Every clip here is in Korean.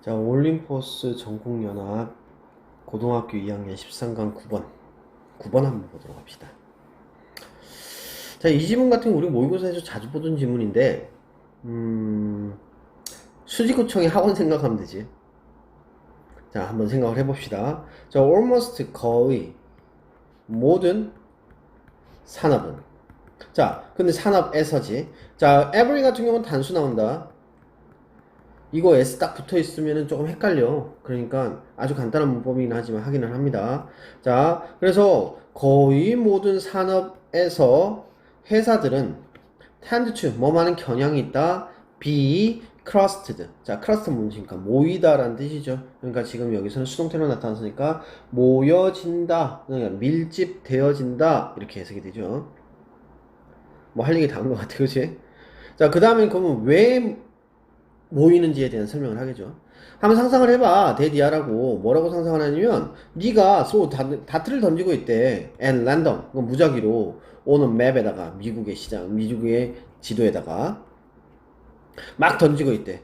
자, 올림포스 전국연합 고등학교 2학년 13강 9번 한번 보도록 합시다. 자, 이 지문 같은 거 우리 모의고사에서 자주 보던 지문인데 수지구청의 학원 생각하면 되지. 자, 한번 생각을 해봅시다. 자, almost 거의 모든 산업은, 자, 근데 산업에서지. 자, every 같은 경우는 단수 나온다. 이거 S 딱 붙어 있으면 조금 헷갈려. 그러니까 아주 간단한 문법이긴 하지만 확인을 합니다. 자, 그래서 거의 모든 산업에서 회사들은 tend to 뭐만한 경향이 있다. be clustered. 자, cluster 뭔지니까 모이다 라는 뜻이죠. 그러니까 지금 여기서는 수동태로 나타났으니까 모여진다, 그러니까 밀집되어진다, 이렇게 해석이 되죠. 뭐 할 얘기 다 한 것 같아, 그치? 자, 그 다음에 그러면 왜 모이는지에 대한 설명을 하겠죠. 한번 상상을 해봐. 대디아라고 뭐라고 상상을 하냐면, 네가 서로 다트를 던지고 있대. and random, 무작위로 오는 맵에다가, 미국의 시장, 미국의 지도에다가 막 던지고 있대.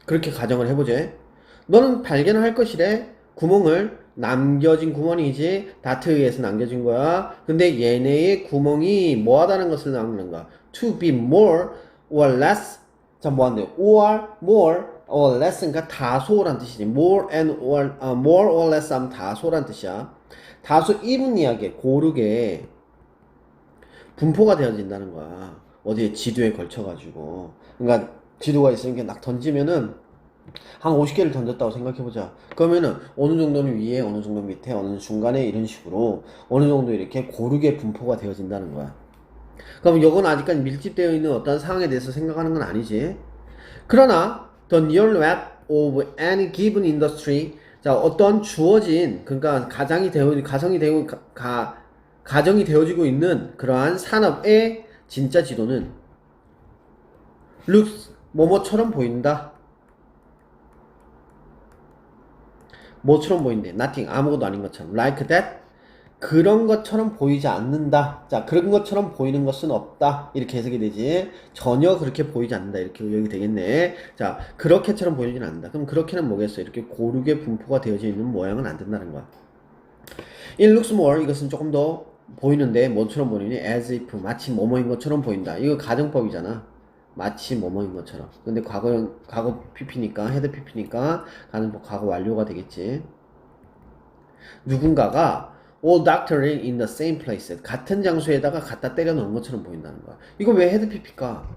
그렇게 가정을 해보제. 너는 발견을 할 것이래. 구멍을, 남겨진 구멍이지 다트에 의해서 남겨진 거야. 근데 얘네의 구멍이 뭐하다는 것을 나오는가? to be more or less. 자, 뭐한대요? or more or less. 그러니까 다소란 뜻이지. more or less 하면 다소란 뜻이야. 다소 이분이하게 고르게 분포가 되어진다는 거야. 어디에 지도에 걸쳐가지고. 그러니까 지도가 있으니까 막 던지면은 한 50개를 던졌다고 생각해보자. 그러면은 어느 정도는 위에, 어느 정도 밑에, 어느 중간에, 이런 식으로 어느 정도 이렇게 고르게 분포가 되어진다는 거야. 그럼 이건 아직까지 밀집되어 있는 어떤 상황에 대해서 생각하는 건 아니지. 그러나 the near web of any given industry, 자, 어떤 주어진, 그러니까 가정이 되어지고 있는 그러한 산업의 진짜 지도는 looks 뭐뭐처럼 보인다. 뭐처럼 보인대? nothing, 아무것도 아닌 것처럼. like that, 그런 것처럼 보이지 않는다. 자, 그런 것처럼 보이는 것은 없다. 이렇게 해석이 되지. 전혀 그렇게 보이지 않는다. 이렇게 여기 되겠네. 자, 그렇게처럼 보이진 않는다. 그럼 그렇게는 뭐겠어? 이렇게 고르게 분포가 되어져 있는 모양은 안 된다는 거야. It looks more, 이것은 조금 더 보이는데 뭐처럼 보이니? as if, 마치 뭐뭐인 것처럼 보인다. 이거 가정법이잖아. 마치 뭐뭐인 것처럼. 근데 과거 PP니까, 헤드 PP니까 가정법 과거 완료가 되겠지. 누군가가 all doctoring in the same place, 같은 장소에다가 갖다 때려 넣은 것처럼 보인다는 거야. 이거 왜 헤드 PP일까?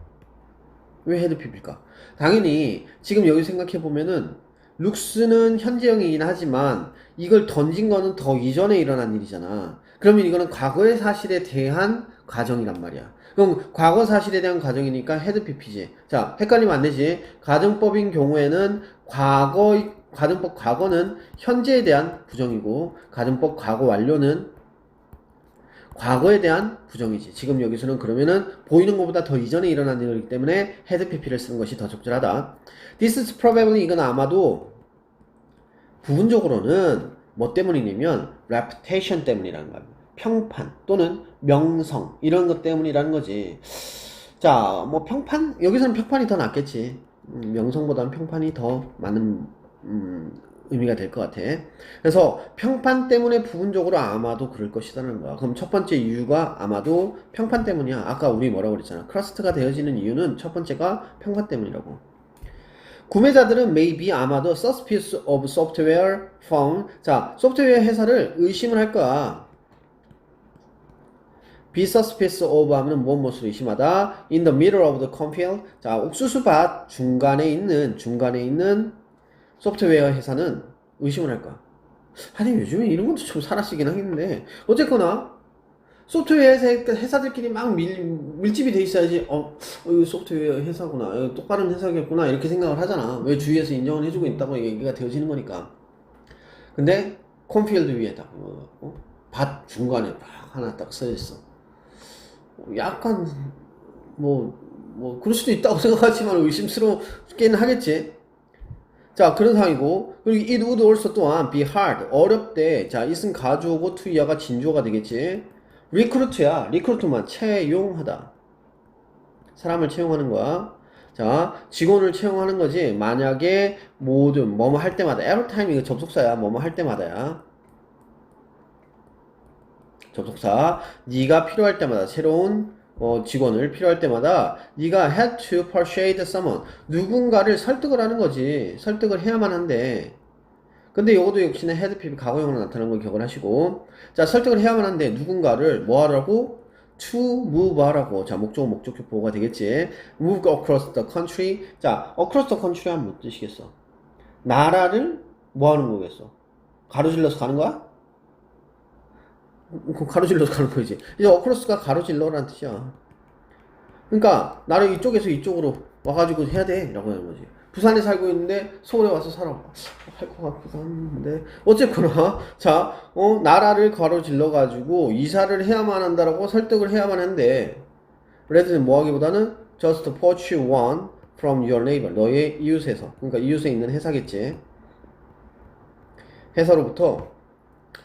왜 헤드 PP일까? 당연히 지금 여기 생각해 보면은 룩스는 현재형이긴 하지만 이걸 던진 거는 더 이전에 일어난 일이잖아. 그러면 이거는 과거의 사실에 대한 가정이란 말이야. 그럼 과거 사실에 대한 가정이니까 헤드 PP지. 자, 헷갈리면 안 되지. 가정법인 경우에는 가정법 과거는 현재에 대한 부정이고, 가정법 과거 완료는 과거에 대한 부정이지. 지금 여기서는 그러면은 보이는 것보다 더 이전에 일어난 일이기 때문에 헤드 PP를 쓰는 것이 더 적절하다. This is probably, 이건 아마도 부분적으로는 뭐 때문이냐면 reputation 때문이라는 거야. 평판 또는 명성, 이런 것 때문이라는 거지. 자, 뭐 평판, 여기서는 평판이 더 낫겠지. 명성보다는 평판이 더 많은 의미가 될 것 같아. 그래서 평판 때문에 부분적으로 아마도 그럴 것이라는 거야. 그럼 첫 번째 이유가 아마도 평판 때문이야. 아까 우리 뭐라고 그랬잖아. 크러스트가 되어지는 이유는 첫 번째가 평판 때문이라고. 구매자들은 maybe, 아마도 suspicious of software firm. 자, 소프트웨어 회사를 의심을 할 거야. be suspicious of 하면 무엇으로 의심하다. in the middle of the cornfield. 자, 옥수수밭 중간에 있는 소프트웨어 회사는 의심을 할 거야. 하긴 요즘에 이런 것도 좀 사라지긴 하겠는데, 어쨌거나 소프트웨어 회사들끼리 막 밀집이 돼 있어야지, 이거 소프트웨어 회사구나, 이거 똑바른 회사겠구나, 이렇게 생각을 하잖아. 왜 주위에서 인정을 해주고 있다고 얘기가 되어지는 거니까. 근데 콘필드 위에다 밭 중간에 막 하나 딱 써있어. 약간 그럴 수도 있다고 생각하지만 의심스럽게는 하겠지. 자, 그런 상황이고, 그리고 it would also 또한 be hard, 어렵대. 자, it은 가주어고 to 이하가 진주어가 되겠지. recruit야, recruit만 채용하다. 사람을 채용하는 거야. 자, 직원을 채용하는 거지. 만약에 모든 뭐뭐 할 때마다 every time 이거 접속사야. 뭐뭐 할 때마다야. 접속사. 네가 필요할 때마다 새로운 직원을 필요할 때마다 네가 had to persuade someone 누군가를 설득을 하는 거지. 설득을 해야만 한데. 근데 이것도 역시나 had PB 과거형으로 나타나는 걸 기억을 하시고 자 설득을 해야만 한데 누군가를 뭐 하라고? to move 하라고. 자 목적은 목적격 보호가 되겠지. move across the country. 자 across the country 하면 무슨 뜻이겠어? 나라를 뭐 하는 거겠어? 가로질러서 가는 거야? 그 가로질러서 가는 거지. 이제 어크로스가 가로질러라는 뜻이야. 그러니까 나를 이쪽에서 이쪽으로 와가지고 해야 돼 라고 하는 거지. 부산에 살고 있는데 서울에 와서 살아. 할 것 같기도 한데 어쨌거나 자 나라를 가로질러 가지고 이사를 해야만 한다라고 설득을 해야만 한데 rather 뭐 하기보다는 just poach one from your neighbor 너의 이웃에서 그러니까 이웃에 있는 회사겠지. 회사로부터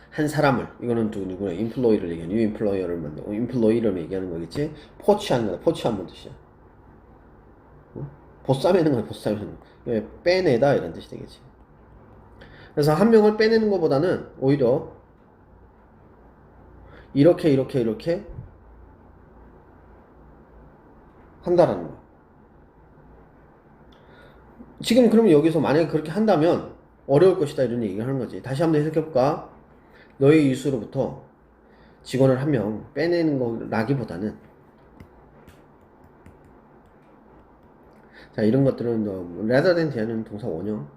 한 사람을 이거는 누구냐 인플로이를 얘기하는 뉴 인플로이어를 만들고 인플로이를 얘기하는 거겠지. 포치하는 거다. 포치하는 뜻이야. 보쌈매는 거야. 보쌈매는 거. 빼내다 이런 뜻이 되겠지. 그래서 한 명을 빼내는 것보다는 오히려 이렇게 한다라는 거야. 지금 그러면 여기서 만약에 그렇게 한다면 어려울 것이다 이런 얘기를 하는 거지. 다시 한번 해석해볼까? 너의 이수로부터 직원을 한 명 빼내는 거라기보다는 자 이런 것들은 rather than 뒤에는 동사 원형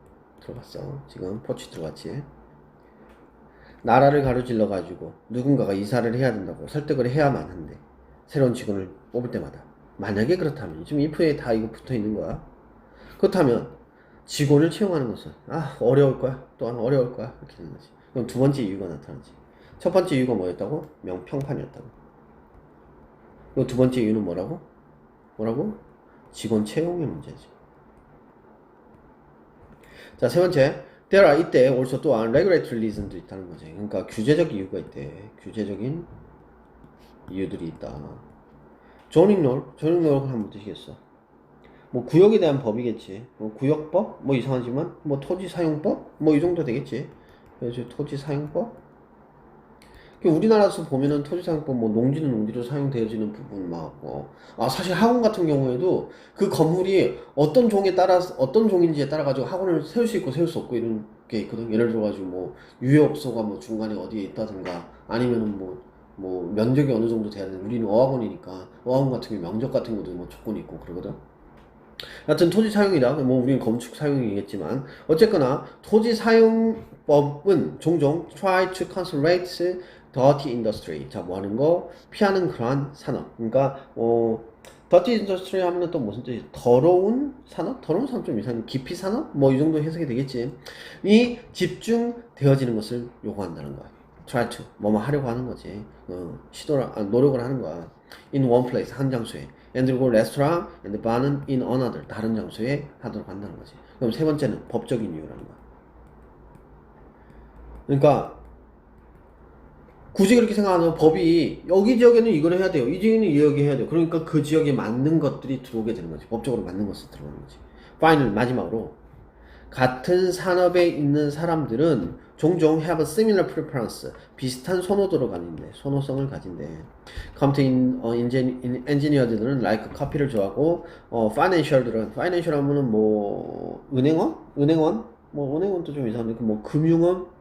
들어갔어. 지금 포치 들어갔지. 나라를 가로질러 가지고 누군가가 이사를 해야 된다고 설득을 해야만 한데 새로운 직원을 뽑을 때마다 만약에 그렇다면 지금 if에 다 이거 붙어 있는 거야. 그렇다면 직원을 채용하는 것은 어려울 거야. 또한 어려울 거야. 이렇게 되는 거지. 그럼 두 번째 이유가 나타나지. 첫 번째 이유가 뭐였다고? 명평판이었다고. 그리고 두 번째 이유는 뭐라고? 직원 채용의 문제지. 자, 세 번째. There are 이때 also 또한 regulatory reason도 있다는 거지. 그러니까 규제적 이유가 있대. 규제적인 이유들이 있다. zoning law 하면 뜻이겠어. 뭐 구역에 대한 법이겠지. 뭐 구역법? 뭐 이상하지만 뭐 토지 사용법? 뭐 이 정도 되겠지. 그래서 토지 사용법? 우리나라에서 보면은 토지사용법 뭐 농지는 농지로 사용되어지는 부분 사실 학원 같은 경우에도 그 건물이 어떤 종에 따라서 어떤 종인지에 따라 가지고 학원을 세울 수 있고 세울 수 없고 이런 게 있거든. 예를 들어 가지고 뭐 유해업소가 뭐 중간에 어디에 있다든가 아니면은 뭐 면적이 어느 정도 돼야 되는 우리는 어학원이니까 어학원 같은 경우 면적 같은 것도 뭐 조건이 있고 그러거든. 하여튼 토지 사용이다. 뭐 우리는 건축 사용이겠지만 어쨌거나 토지 사용법은 종종 try to conservate dirty industry. 자, 뭐 하는 거? 피하는 그러한 산업. 그러니까 dirty industry 하면은 또 무슨 뜻이? 더러운 산업? 더러운 산업 좀 이상해. 기피 산업? 뭐 이 정도 해석이 되겠지. 이 집중되어지는 것을 요구한다는 거야. try to 뭐뭐 하려고 하는 거지. 노력을 하는 거야. in one place 한 장소에. and 그리고 레스토랑 and bar는 in another 다른 장소에 하도록 한다는 거지. 그럼 세 번째는 법적인 이유라는 거야. 그러니까 굳이 그렇게 생각하면 법이 여기 지역에는 이걸 해야 돼요. 이 지역에는 이렇게 해야 돼요. 그러니까 그 지역에 맞는 것들이 들어오게 되는 거지. 법적으로 맞는 것이 들어오는 거지. 파이널 마지막으로 같은 산업에 있는 사람들은 종종 have a similar preference 비슷한 선호도를 가진대. 선호성을 가진대. 컴퓨터 엔지니어들은 like 커피를 좋아하고 financial들은 financial 하면은 뭐 은행원 뭐 은행원도 좀 이상한데 뭐 금융원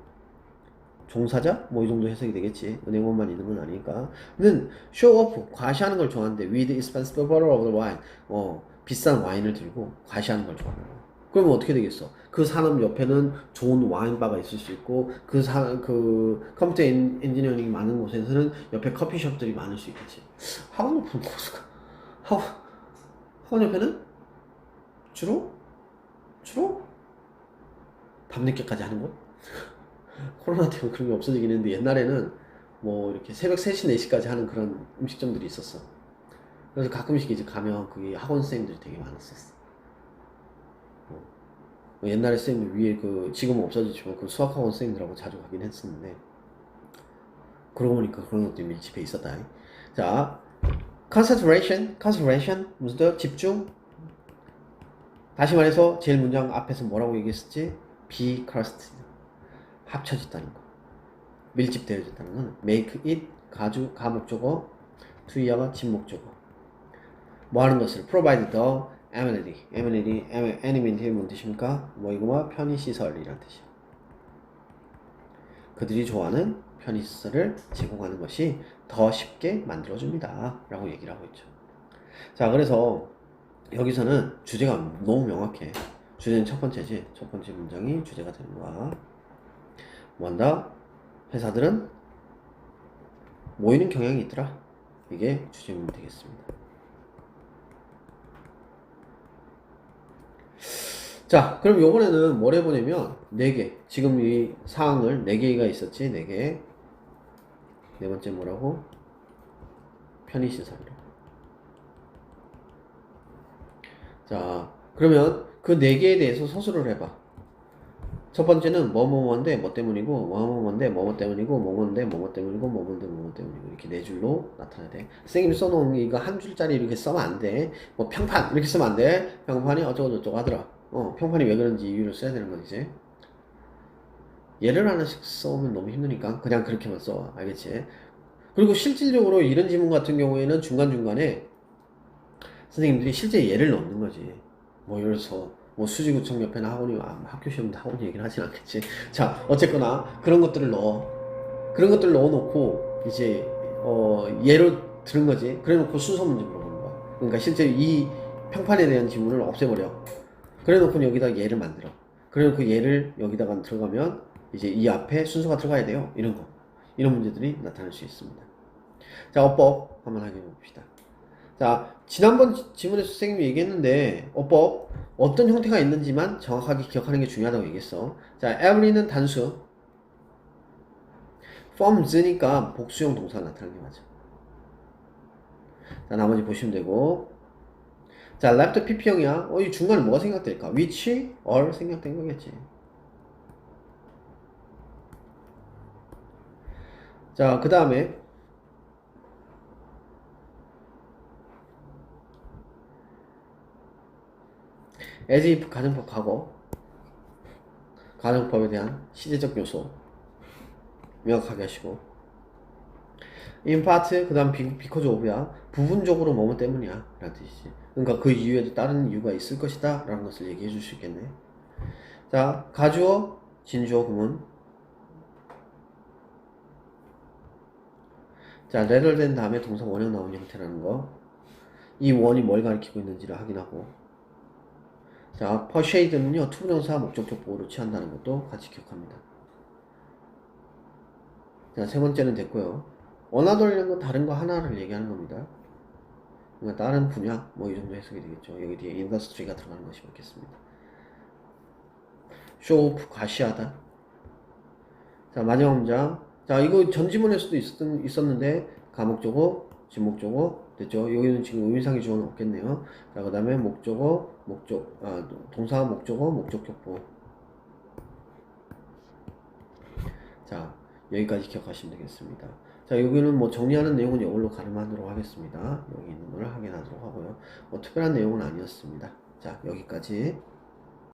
종사자? 뭐 이 정도 해석이 되겠지. 은행원만 있는 건 아니니까. 는 쇼오프 과시하는 걸 좋아하는데 with expensive bottle of wine 비싼 와인을 들고 과시하는 걸 좋아하는 거. 그러면 어떻게 되겠어? 그 산업 옆에는 좋은 와인바가 있을 수 있고 그 컴퓨터 엔지니어링이 많은 곳에서는 옆에 커피숍들이 많을 수 있겠지. 학원 높은 곳가 학원 옆에는 주로 밤늦게까지 하는 곳? 코로나 때문에 그런 게 없어지긴 했는데 옛날에는 뭐 이렇게 새벽 3시, 4시까지 하는 그런 음식점들이 있었어. 그래서 가끔씩 이제 가면 그게 학원 선생님들이 되게 많았었어. 옛날에 선생님들 위에 지금은 없어졌지만 그 수학학원 선생님들하고 자주 가긴 했었는데 그러고 보니까 그런 것들이 밀집해 있었다. 자, concentration 무슨 뜻? 집중? 다시 말해서 제일 문장 앞에서 뭐라고 얘기했었지? be crusted. 합쳐졌다는 거. 밀집되어졌다는 건 make it 가목적어, to 이하가 진목적어. 뭐 하는 것을 provide the amenity 뭔 뜻입니까? 뭐 이거와 편의시설이란 뜻이에요. 그들이 좋아하는 편의시설을 제공하는 것이 더 쉽게 만들어줍니다 라고 얘기를 하고 있죠. 자, 그래서 여기서는 주제가 너무 명확해. 주제는 첫 번째지. 첫 번째 문장이 주제가 되는 거야. 뭐한다? 회사들은 모이는 경향이 있더라. 이게 주제면 되겠습니다. 자, 그럼 요번에는 뭘 해보냐면 4개. 지금 이 사항을 4개가 있었지. 4개. 네 번째 뭐라고? 편의시설이라고. 자, 그러면 그 4개에 대해서 서술을 해봐. 첫 번째는 뭐뭐뭐인데 뭐 때문이고, 뭐뭐뭐인데 뭐뭐 때문이고, 뭐뭐인데 뭐뭐 때문이고, 뭐뭐인데 뭐뭐 때문이고, 이렇게 4줄로 나타내야 돼. 선생님이 써놓은 이거 한 줄짜리 이렇게 쓰면 안 돼. 뭐 평판 이렇게 쓰면 안 돼. 평판이 어쩌고저쩌고 하더라. 평판이 왜 그런지 이유를 써야 되는 거지. 예를 하나씩 써오면 너무 힘드니까 그냥 그렇게만 써. 알겠지? 그리고 실질적으로 이런 지문 같은 경우에는 중간중간에 선생님들이 실제 예를 넣는 거지. 뭐 예를 들어서 뭐 수지구청 옆에는 학원이 학교 시험도 학원 얘기를 하진 않겠지. 자, 어쨌거나 그런 것들을 넣어놓고 이제 예로 들은 거지. 그래놓고 순서 문제 물어보는 거야. 그러니까 실제 이 평판에 대한 지문을 없애버려. 그래놓고 여기다 예를 만들어. 그래놓고 예를 여기다가 들어가면 이제 이 앞에 순서가 들어가야 돼요. 이런 거. 이런 문제들이 나타날 수 있습니다. 자, 어법 한번 확인해 봅시다. 자, 지난번 지문에서 선생님이 얘기했는데 어법 어떤 형태가 있는지만 정확하게 기억하는 게 중요하다고 얘기했어. 자, every는 단수, forms니까 복수형 동사가 나타나는 게 맞아. 자, 나머지 보시면 되고. 자, left pp형이야. 이 중간에 뭐가 생각될까? which, or 생각된 거겠지. 자, 그 다음에 as if 가정법 과거, 가정법에 대한 시제적 요소 명확하게 하시고, in part 그 다음 because of야 부분적으로 뭐뭐 때문이야 라는 뜻이지. 그러니까 그 이유에도 다른 이유가 있을 것이다 라는 것을 얘기해 줄 수 있겠네. 자, 가주어, 진주어, 구문. 자, rather than 다음에 동사 원형 나온 형태라는 거. 이 원이 뭘 가리키고 있는지를 확인하고. 자, persuade는요, 투부정사 목적격 보호를 취한다는 것도 같이 기억합니다. 자, 세 번째는 됐고요. another이라는 건 다른 거 하나를 얘기하는 겁니다. 그러니까 다른 분야, 뭐 이 정도 해석이 되겠죠. 여기 뒤에 industry가 들어가는 것이 맞겠습니다. show off, 과시하다. 자, 마지막 문장. 자, 이거 전 지문에서도 있었는데, 가목적어, 진목적어, 됐죠? 여기는 지금 의미상의 주어는 없겠네요. 자, 그 다음에 목적어, 동사, 목적어, 목적격보. 자, 여기까지 기억하시면 되겠습니다. 자, 여기는 뭐 정리하는 내용은 이걸로 가름하도록 하겠습니다. 여기 있는 걸 확인하도록 하고요. 뭐 특별한 내용은 아니었습니다. 자, 여기까지.